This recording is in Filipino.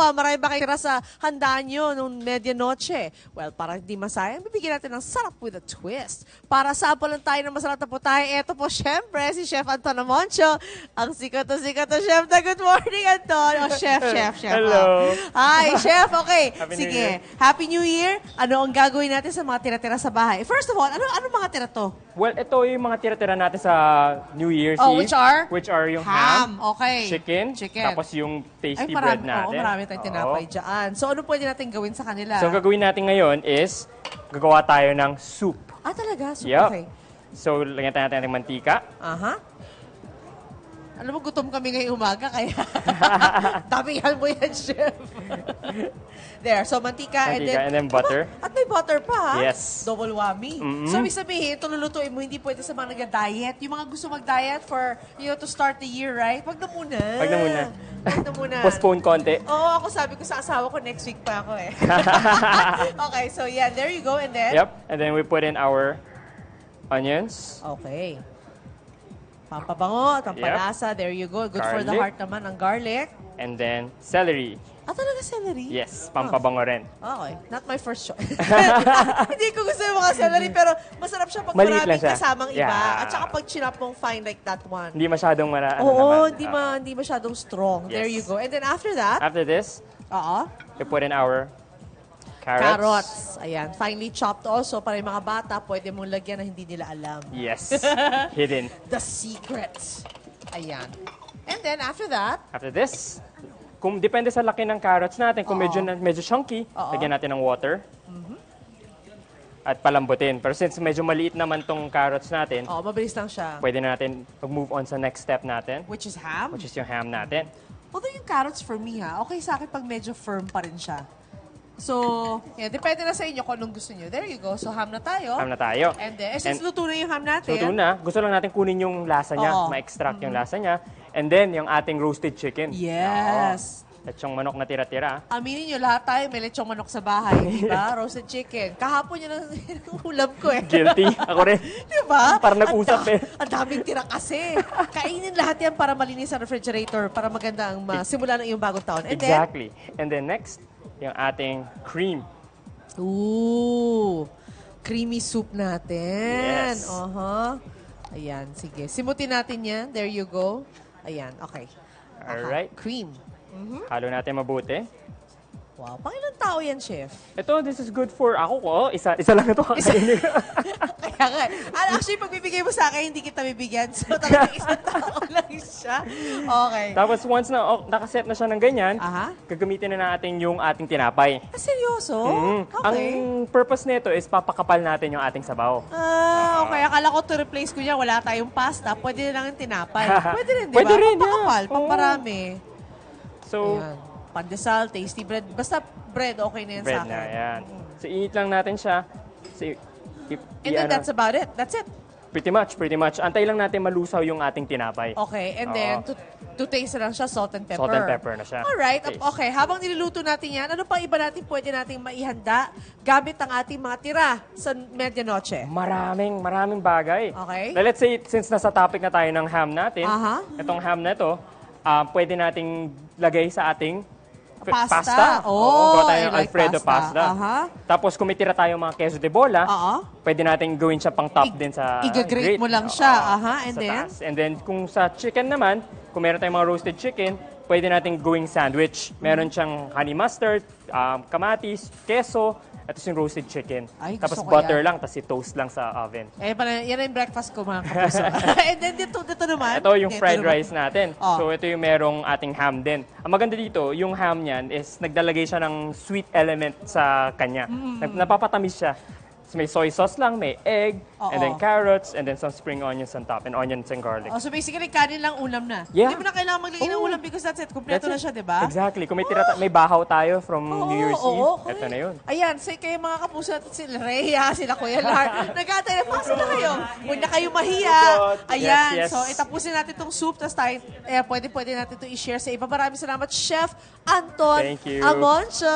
po, marami ba kayo tira sa handaan nyo nung medianoche? Well, para hindi masayang, bibigyan natin ng sarap with a twist. Para sample lang tayo ng masarap na putahe, eto po syempre si Chef Anton Amoncio, ang sikat na chef na good morning, Anton. Oh, chef. Hello. Hi, chef. Okay, Happy New sige. Year. Happy New Year. Ano ang gagawin natin sa mga tira-tira sa bahay? First of all, ano mga tira to? Well, ito yung mga tira-tira natin sa New Year's Oh, Eve. which are? Yung Ham, ham, okay. Chicken, tapos yung tasty bread natin. marami tayong tinapay Oo. dyan. So, ano pwede natin gawin sa kanila? So, ang gagawin natin ngayon is gagawa tayo ng soup. Talaga? So, Yup. okay. So, lagyan tayo natin ng mantika. Aha. Alam mo, gutom kami ngayong umaga, kaya tabihan mo yan, chef. There, so mantika, And then butter. At may butter pa, ha? Yes. Double whammy. So, ibig sabihin, ito lulutuin mo, hindi pwede sa mga nag-diet. Yung mga gusto mag-diet for, to start the year, right? Wag na muna. Wag na muna. Wag na muna. Postpone konti. Oo, ako sabi ko sa asawa ko, next week pa ako eh. Okay, so yeah, there you go. And then? Yep. And then we put in our onions. Okay. Pampabango, pampalasa, there you go. Good for the heart Garlic. naman, ang garlic. And then celery. Talaga celery? Yes, pampabango rin. Okay, not my first choice. Hindi ko gusto yung mga celery, pero masarap siya pag Maliit lang maraming siya. kasamang iba. Yeah. At saka pag chinap mong fine like that one. Hindi masyadong Oo, naman. hindi masyadong strong. There Yes. you go. And then after that, After this, we put in our carrots. Ayan, finely chopped also para yung mga bata, pwede mong lagyan na hindi nila alam. Yes. Hidden. The secret. Ayan. And then after that, After this, kung depende sa laki ng carrots natin, kung medyo chunky, lagyan natin ng water. At palambutin. Pero since medyo maliit naman tong carrots natin, mabilis lang siya. pwede na natin mag-move on sa next step natin, Which is ham. which is yung ham natin. Although yung carrots for me okay sa akin pag medyo firm pa rin siya. So, yeah, depende na sa inyo kung anong gusto nyo. There you go. So, ham na tayo. Ham na tayo. And then, since luto na yung ham natin. So, na, gusto lang natin kunin yung lasa niya, ma-extract yung lasa niya. And then, yung ating roasted chicken. Yes. Lechong manok na tira-tira. Aminin nyo, lahat tayo may lechong manok sa bahay, di ba? Roasted chicken. Kahapon yun ang ulam ko eh. Guilty. Ako rin. Di ba? Parang nag-usap eh. Ang daming tira kasi. Kainin lahat yan para malinis ang refrigerator, para maganda ang simula ng iyong bagong taon. And Exactly. And then next, yung ating cream. Ooh, creamy soup natin. Yes. Ayan, sige. Simutin natin yan. There you go. Ayan, okay. Alright. Cream. Halo natin mabuti. Wow, pang ilang tao yan, chef? Ito, this is good for ako ko. Isa lang ito kakainin. Kaya nga. Actually, pag bibigay mo sa akin, hindi kita bibigyan. So, talagang isang tao lang siya. Okay. Tapos once na nakaset na siya ng ganyan, Aha. gagamitin na natin yung ating tinapay. Seryoso? Okay. Ang purpose nito is papakapal natin yung ating sabaw. Okay. Akala ko to replace ko niya, wala tayong pasta. Pwede na lang yung tinapay. Pwede rin, di ba? Pwede rin, yeah. Pampakapal, Oo. pamparami. So, Ayan. Pandesal, tasty bread. Basta bread, okay na yan bread sa akin. na, yan. So, init lang natin siya. So, And then that's about it. That's it. Pretty much. Antay lang natin malusaw yung ating tinapay. Okay. And then, to taste na lang siya, salt and pepper. Salt and pepper na siya. Alright. Taste. Okay. Habang niluluto natin yan, ano pang iba natin pwede nating maihanda gamit ang ating mga tira sa medianoche? Maraming bagay. Okay. Let's say, since nasa topic na tayo ng ham natin, Aha. itong ham na ito, pwede nating lagay sa ating Pasta. Oo, gawa tayo I ng like Alfredo pasta. pasta. Aha. Tapos kung may tira tayong mga queso de bola, pwede nating gawin siya pang top din sa Iga-grate mo lang siya. Aha. And sa then? taas. And then kung sa chicken naman, kung meron tayong mga roasted chicken, pwede nating gawing sandwich. Meron siyang honey mustard, kamatis, keso, at yung roasted chicken. Ay, Tapos gusto ko butter yan. lang, tapos i-toast lang sa oven. Yan yung breakfast ko, mga kapuso. And then dito naman. Ito yung Dito fried naman. rice natin. So ito yung merong ating ham din. Ang maganda dito, yung ham niyan is nagdalagay siya ng sweet element sa kanya. Napapatamis siya. So may soy sauce lang, may egg, and then carrots, and then some spring onions on top, and onions and garlic. So basically, kanin lang ulam na. Yeah. Hindi mo na kailangan maglagay ng ulam because that's it. Kompleto na siya, di ba? Exactly. Kung may bahaw tayo from New Year's Eve, ito na yun. Ayan, so kayo mga kapuso natin, sila Rhea, sila Kuya Lar, nagkatay na, pasok na kayo. Huwag na kayo mahiya. Ayan, Yes. so itapusin natin itong soup, tapos tayo, pwede natin ito i-share sa iba. Maraming salamat, Chef Anton Thank you. Amoncio.